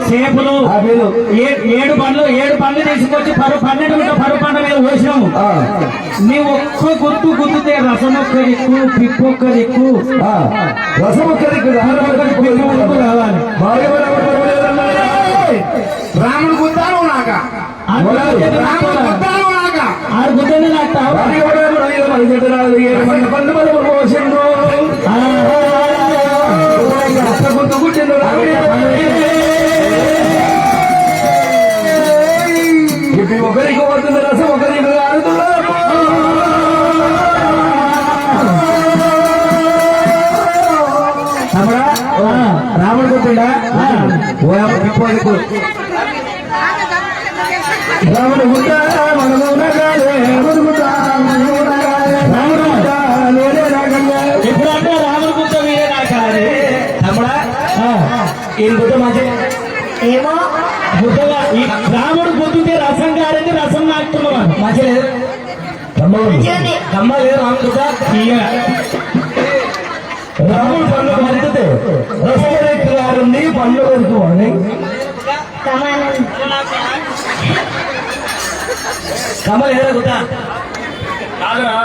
చేపలు 7 పండ్లు తీసుకొచ్చి 12 పండ్ల మీద పోసినాము నీవు ఒక్క గుర్తుతే రసం ఒక్క దిక్కు పిప్పు ఒక్క దిక్కు రసం ఒక్క దిక్కు కావాలి రాముడు గుద్దాను నాక ఆరు గుడ్డని నాటావు పండు మనం పోసిండు గుర్తు గుట్టిండు ఇప్పుడు ఒకరికి పోతుంది రసం ఒకరికి ఆడుతున్నారు రాముడు గుర్తుండా రాముడు గుట్ట ఎప్పుడంటే రాముడు గుట్ట వీరే నాకాలి తమ్ముడా ఈ గుట్ట మంచి ఏమో గుట్టగా ఈ రాముడు గుద్దుతే రసం కాలేదు రసం నాకుతున్నావా మంచి లేదు తమ్ముడు తమ్మ లేదు రాముడు గుట్ట రాముడు పండుగ మరిగితే రసమరెక్కి గారుంది పండుగ వరకు సమానం కమ్మ లేదా గుట్ట కాదురా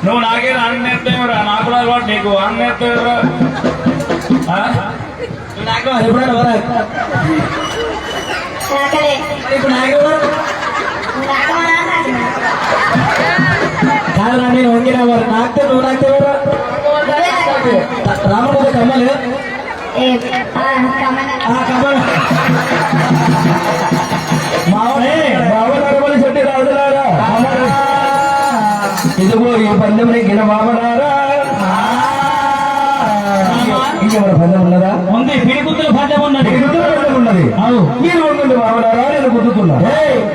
నువ్వు నాకే అన్న నేర్తావురా నాకు కూడా అలవాటు నీకు అన్న నేర్తావురా నాకు ఎప్పుడైనా వరా నాకలే ఇప్పుడు నాకు కాదురా నేను వంగినా వారు నాకే నువ్వు నాకే రాముడు కమ్మలు కమ్మలు మామూలు చెట్టు రాదులారా ఇదిగో ఈ పందెం నెగ్గిన మామనారా ఇంకెవరి పందెం ఉన్నదా ఉంది పిడిగుద్దుల పందెం ఉన్నది ఉన్నది మీరు ఉండండి మామనారా నేను గుర్తుతున్నా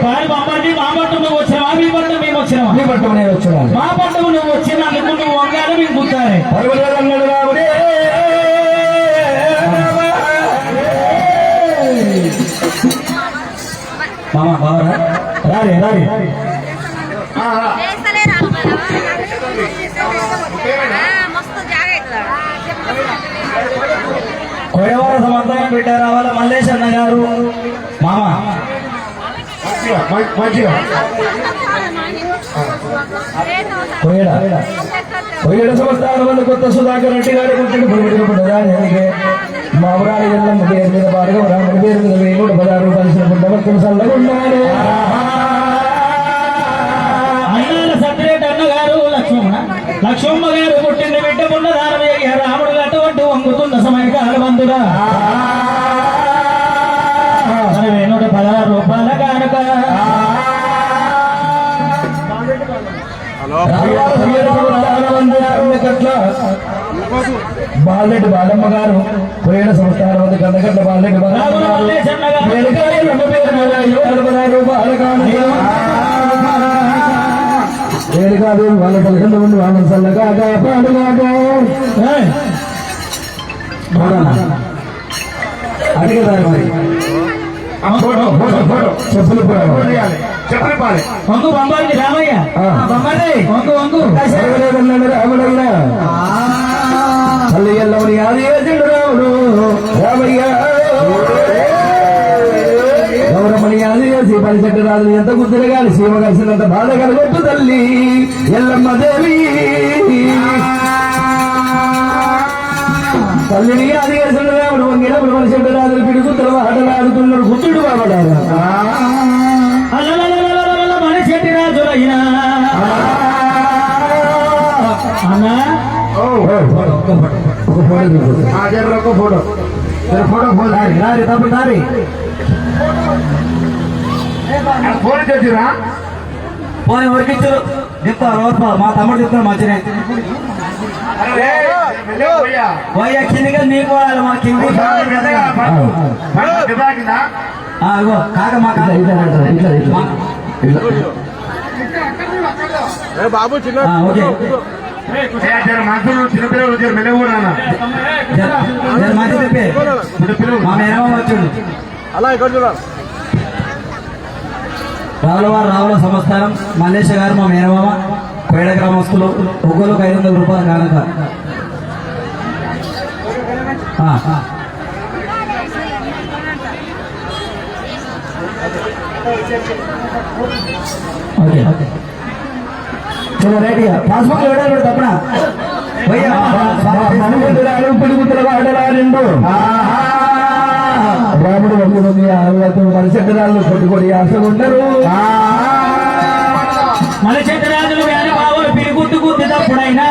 కానీ మమ్మల్ని మా పట్టు నువ్వు వచ్చినావా మీ పట్టు మేము వచ్చినావా మీ పట్టు నేను వచ్చినా మా పట్టు నువ్వు వచ్చినందుకు నువ్వు వంగాలి మేము గుర్తారే పర్వాలేదన్నాడు రాముడే మామ బావరా రారే రారే కొయ్యవార సమంతం బిడ్డ రావాల మల్లేష్ అన్న గారు మామ కొయ్యడ సంవత్సరాల వల్ల కొత్త సుధాకర్ రెడ్డి గారి గుర్తుకు మా ఊరాలి ఎల్లమ్మ పేరు మీద పాడుగా రాముడి పేరు మీద 1016 కలిసిన పుట్టవర్తలు చల్లగా ఉండాలి అన్నాల సత్యరేట్ అన్న గారు లక్ష్మమ్మ గారు పుట్టిన బిడ్డ పున్న దానం రాముడు అటువంటి వంగుతున్న సమయకాల బంధురా 116 రూపాయల కానుక బాలరెడ్డి బాలమ్మ గారు పోయిన సంస్థానం ఉంది గంటగట్ల బాలరెడ్డి ఏడు కాదు వాళ్ళ తలకింద ఉండి వాళ్ళ చల్లగా పాడుగాగా అది కదా మరి చెప్పులు వంగు బొమ్మాలి రామయ్య వంగు వంగు రాముడల్లా తల్లి ఎల్లవని ఆది చేసిండు రాముడు రామయ్య గౌరమ్మని ఆది చేసి పరిచెట్టు రాజులు ఎంత గుర్తులుగాలి సీమ కలిసినంత బాధ కలగొట్టు తల్లి ఎల్లమ్మ దేవి తల్లిని ఆది చేసిండు రాముడు వంగినప్పుడు పరిచెట్టు రాజులు పిడుగుతులు ఆటలాడుతున్నారు గుర్తుడు బాబడారా మనిషి రాజులైనా అన్నా ఫోన్ చేసిరా పోనీ వర్కించారు చెప్తారు మా తమ్ముడు చెప్తారు మంచిగా పోయా కిందిగా నీకు పోవాలి మా కింది కాక మా బాబు చిన్న ఓకే చిన్నపిల్లలు వచ్చారు మెల్లగూడా మంచి చెప్పే మా మేనమ్మ వచ్చాడు అలా ఇక్కడ చూడాలి రావుల సంస్థానం మల్లేశ గారు మా మేనమామ పేడ గ్రామస్తులు ఒక్కొక్కరికి 500 రూపాయలు కానక ఓకే చలో రైట్గా పాస్బుక్ ఎవడాడు తప్పన రాముడు వంగుతుంది ఆవులతో మనిషెట్టరాళ్ళు కొట్టుకొని ఆశకుంటారు మన చెట్టరాజులు వేల బావులు పిరుగుద్దు గుద్దు తప్పుడైనా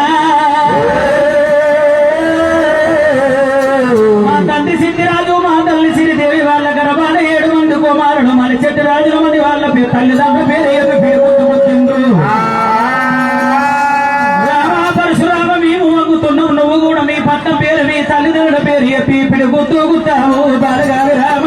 మా తండ్రి సిద్ధిరాజు మా తల్లి సిరిదేవి వాళ్ళ గర్భాల 7 మంది కుమారుడు మన చెట్టరాజుల మంది వాళ్ళ తల్లిదండ్రుల పేరు ఏమి పిరుగుద్దు గుర్తిండ్రు రామ పరశురామ మేము వంగుతున్నావు నువ్వు కూడా మీ పట్టం పేరు మీ తల్లిదండ్రుల పేరు చెప్పి పిడుగుద్దు గుత్తావు బాలగావి రామ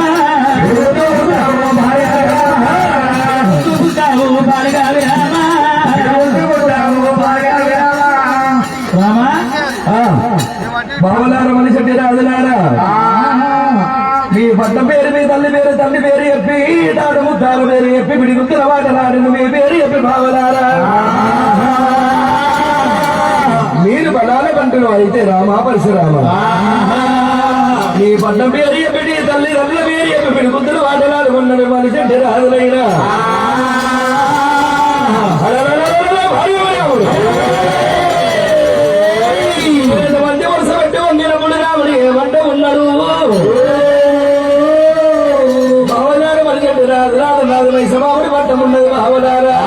తండ్రి పేరు చెప్పి తాడు ముద్దాల పేరు చెప్పి పిడి గుర్తుల వాట నాడు మీ పేరు చెప్పి భావనారా మీరు బలాల పంటలు అయితే రామా పరశురామ నీ పట్టం పేరు చెప్పి తల్లి రల్ల పేరు చెప్పి పిడి గుర్తుల వాటలాలు ఉన్నది మనిషి రాజులైనా మంచి వరుస పెట్టి వండినప్పుడు రాముడు ఏమంటే ఉన్నాడు భావనార మరిగండి రాదు రాదు రాదు మైసమావుడి పట్టం ఉన్నది భావనారా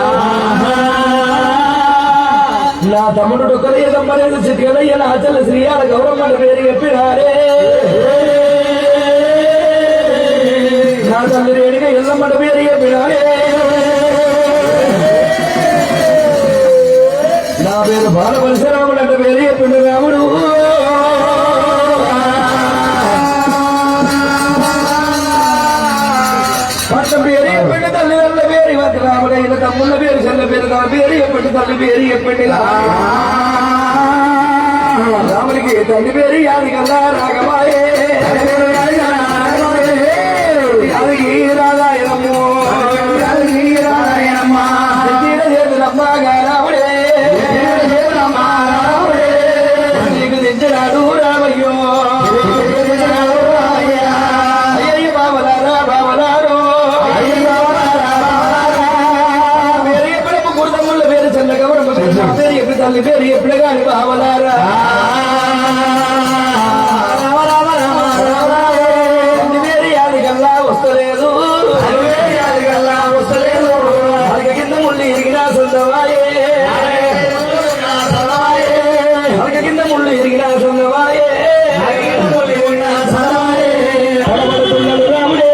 నా తమ్ముడు డొక్కలయ్య తమ్మలేదు చిక్కలయ్య నా చెల్ల శ్రీయాల గౌరమ్మ పేరు చెప్పినారే నా తల్లి రేడిగా ఎల్లమ్మ పేరు చెప్పినారే నా పేరు బాల పరశురాముడు అంటే పేరు చెప్పిండు రాముడు పట్టం పేరు చెప్పండి తల్లి వల్ల పేరు ఇవతి రాముడైన తమ్ముళ్ళ పేరు చెల్ల పేరు నా పేరు చెప్పండి తల్లి పేరు చెప్పండి రాముడికి తల్లి పేరు యాదికల్లా రాగమాయే యాదగి రాధాయనమ్మ చేతులమ్మ రాముడే నీకు తెచ్చినాడు రామయ్యో అయ్యయ్య బావలారా బావలారో పేరు ఎప్పుడమ్మ గుర్తమ్ముళ్ళ పేరు చల్ల గౌరమ్మ పేరు ఎప్పుడు తల్లి పేరు ఎప్పుడు కాని బావలారా పేరు యాదికల్లా వస్తలేదు అదిగ కింద ముళ్ళు ఇరిగినా సొంతవాయే అదిగ కింద ముళ్ళు ఇరిగినా సొంతవాయే రాముడే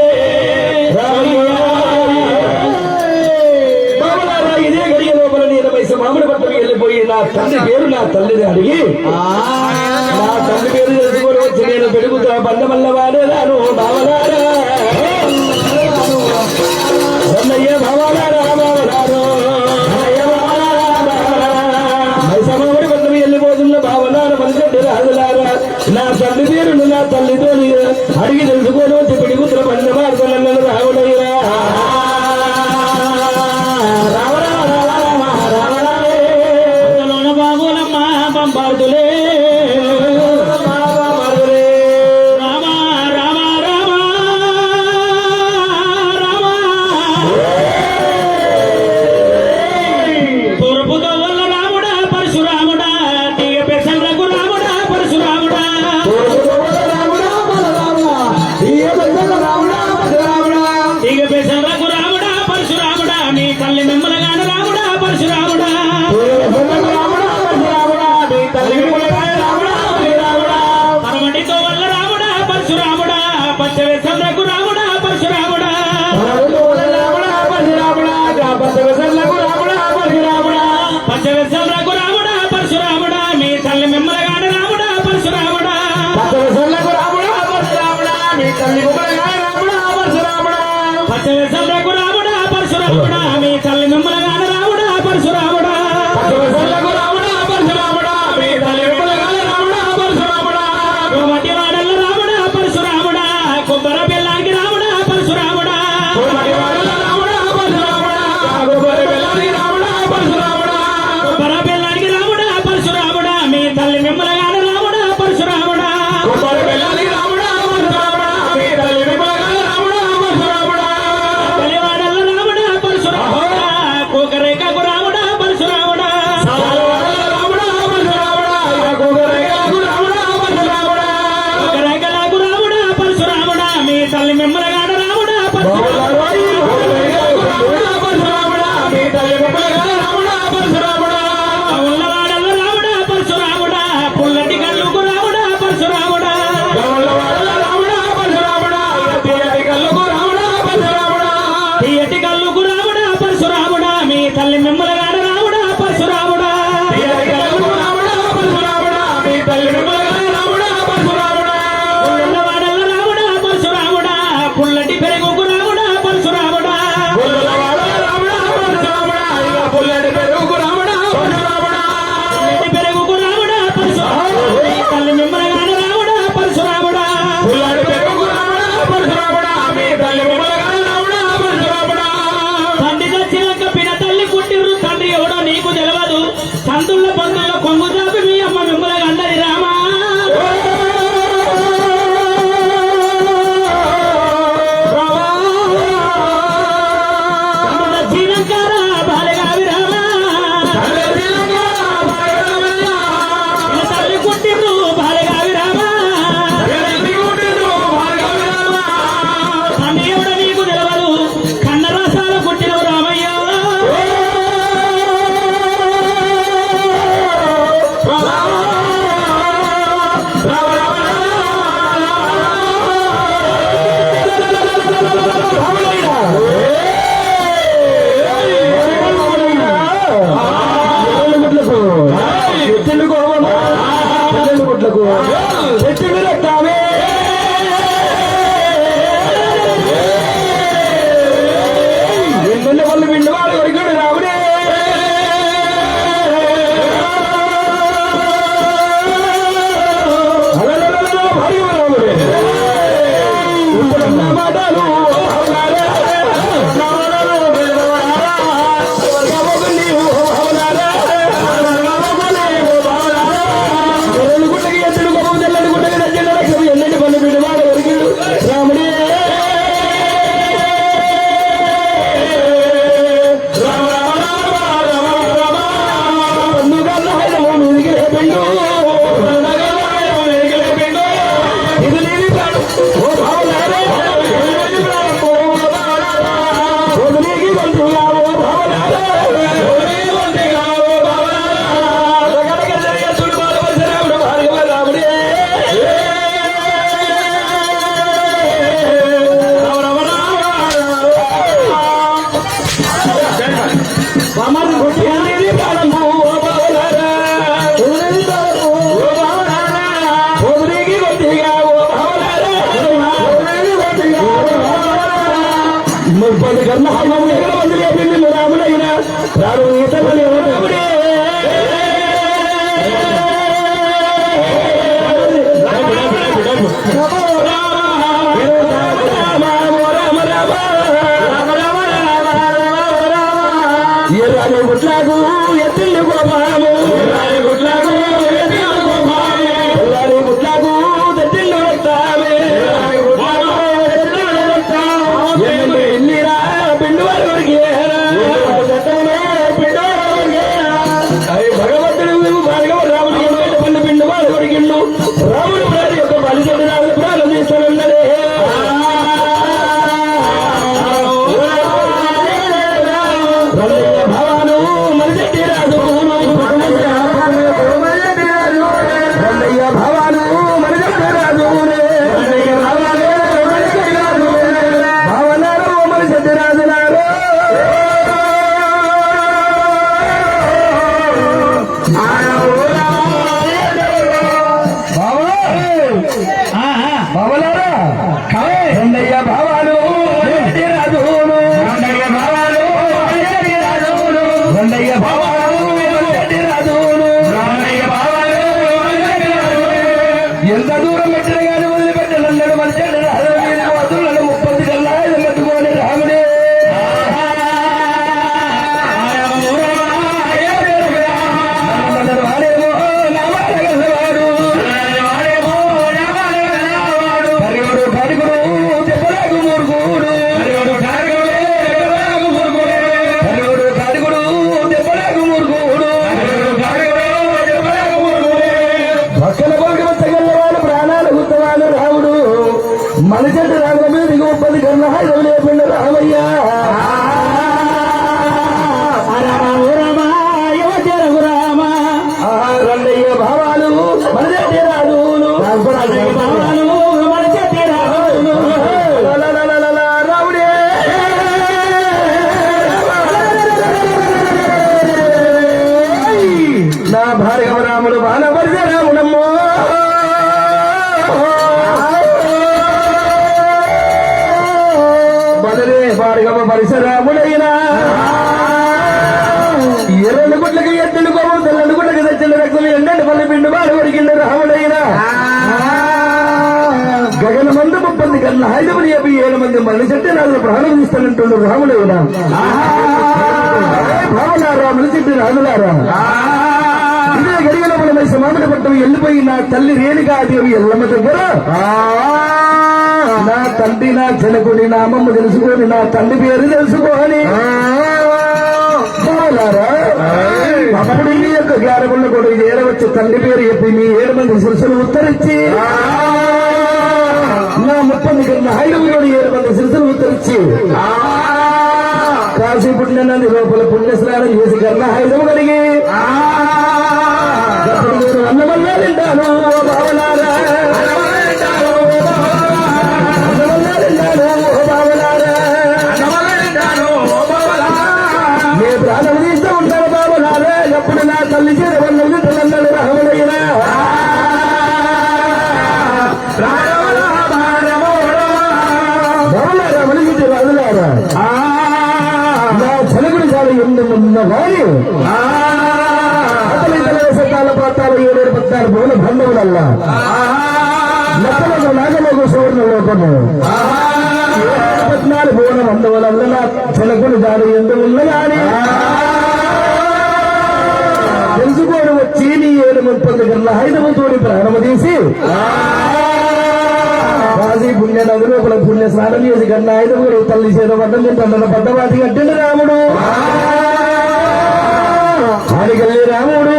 బాబులారా ఇదే గడియ లోపల నేను వయసు మామిడి పట్టకు వెళ్ళిపోయి నా తండ్రి పేరు నా తల్లిని అడిగి నా తల్లి పేరు తెలుసుకొని వచ్చి నేను పెరుగుతా బండ మల్ల వాడేదాను బావలారా అన్నయ్య భావాలారా బావలారో మైసమావుడి పట్టకు వెళ్ళిపోతున్న భావనార మనిషి రాజులారా నా తల్లి పేరును నా తల్లితో అడిగి తెలుసుకొని వచ్చి పిడిగుతుల బండ మార్గలను రావుడయ్యా బాబులమ్మ పంపాడులే రామ రామ రామ రామ తూర్పుతో వల్ల రాముడా పరశురాముడా తీగ పెసలకు రాముడా పరశురాముడా తీగ పెసలకు రాముడా పరశురాముడా నీ తల్లి మిమ్మలగాన రాముడా పరశురాముడా పరమటితో వల్ల రాముడా పరశురాముడా పంచవేశంలకు రాముడా పరశురాముడా పంచవేశంలకు రాముడా పరశురాముడా మీ తల్లి మిమ్మలగాన రాముడా పరశురాముడా పంచవేశంలకు రాముడా పరశురాముడా మీ తల్లి మిమ్మలగాన రాముడా పరశురాముడా కోమటి వాడల్ల రాముడా పరశురాముడా కొబ్బర బెల్లానికి రాముడా పరశురాముడా కొబ్బర బెల్లానికి రాముడా పరశురాముడా మీ తల్లి మిమ్మలగాన రాముడా పరశురాముడా కలివాడల్ల రాముడా పరశురాముడా కోకరేకకు రాముడా పరశురాముడా కోకరేకలకు రాముడా పరశురాముడా మీ తల్లి మిమ్మలగాన రాముడా ఉన్నవాడల్ల రాముడా పరశురాముడా పుల్లటి కళ్ళుకు రాముడా పరశురాముడా తీయటి కళ్ళుకు రాముడా పరశురాముడా మీ తల్లి మిమ్మలగాన రాముడా పరశురాముడా ఉన్నవాడల్ల రాముడా పరశురాముడా పుల్లటి పెరుగుకు రాముడా పరశురాముడా పుల్లటి పెరుగుకు రాముడా పరశురాముడా మీ తల్లి మిమ్మలగాన రాముడా పరశురాముడా మీ తల్లి 30 కన్నా హైదములు ఎక్కడ మంది లేపింది రాముడైనా రాము ఈతలు రాముడే ఎర్రాని గుట్లాగు ఎత్తిల్లి గోపాము ఎర్రాని గుట్లాగు ఎర్రాని గుట్లాగు తెచ్చిల్లు వస్తామే ఎల్లిరా పిండు వారు భగవంతుడు భార్గవ రాముడు పన్ను పిండు వారు కొరికిండు రాముడు వారి యొక్క బలిసడి రాముడు ప్రారంభిస్తానన్నదే భవాను మరిచెట్టి రాజు రంగయ్య భవాను మరిచెట్టి రాజు భావనారు మరిచెట్టి రాజునారు భావనారా రంగయ్య భవాను మరిచెట్టి రాజు రంగయ్య భవాను మరిచెట్టి రాజు ఎంత దూరం పెట్టిన కానీ వదిలిపెట్టనన్నాడు మరిచెట్టి రాజు వదులను 30 కల్లా ఎదుర్కొనే రాముడే వాడేమో నామాడగలవాడు పరిగడు పరుగుడు దెబ్బలకు మురుగుడు పరిగడు పరుగుడు దెబ్బలకు మురుగుడు పక్కన పలుకు వచ్చగలవాడు ప్రాణాలు గుత్తవాడు రాముడు మనిషి రాముల మీద 30 కన్నా హైదవు లేపిండు రామయ్య రంగయ్య భావాలు మనిషి రాజులు భావాలు మనిషి రాజులు రాముడే నా భార్గవ రాముడు బాలపరిచ రాముడమ్మో మొదలే భార్గవ పరిసరాముడైనా ఎర్రని గుడ్లకి ఎద్దులు కోము తెల్లని గుడ్లకి తెచ్చిన రక్తం ఎండటి పల్లె పిండి వాడు వరికిండు రాముడైనా గగన మందు 30 కన్నా 7 మంది మనిషి నాలుగు ప్రాణం తీస్తానంటుండు రాముడైనా భావనారా మనిషి రాజులారా ఇదే గడిగల మన సమాధి పట్టం వెళ్ళిపోయి నా తల్లి రేణుకాదేవి ఎల్లమ్మ దగ్గర నా తండ్రి నా చెలకుని నా అమ్మమ్మ తెలుసుకొని నా తండ్రి పేరు తెలుసుకొని అప్పుడు ఈ యొక్క జ్ఞానముల కొడుకు ఏడవచ్చు తండ్రి పేరు చెప్పి మీ 7 మంది శిరసులు ఉత్తరించి నా 30 కన్నా 7 మంది శిరసులు ఉత్తరించి కాశీ పుట్టిన నది లోపల పుణ్యస్నానం చేసి కన్నా 5 కలిగి అన్నమల్ల తింటాను భావనారా నే ప్రాణం తీస్తూ ఉంటాను బాబులారే ఎప్పుడు నా తల్లి చేర వల్ల తెలంగాణ రాముడైనా బాబులారా మనిషి రాజులారా నా చలుగుడు చాలు ఎందు ఉన్న వారి సతాల పాతాలు 7-14 భువన బంధువులల్లా లక్షలకు నాగలోకు సువర్ణ లోకము 14 భువన బంధువులల్ల నా చలకుడు దాని ఎందు ఉన్న గాని తెలుసుకోని వచ్చి నీ 7-30 కన్నా 5 తోడి ప్రాణము తీసి కాశీ పుణ్య నది లోపల పుణ్య స్నానం చేసి కన్నా 5 తల్లి చేత పడ్డం తింటున్న పడ్డవాటి కట్టిండు రాముడు ఆడికెళ్ళి రాముడు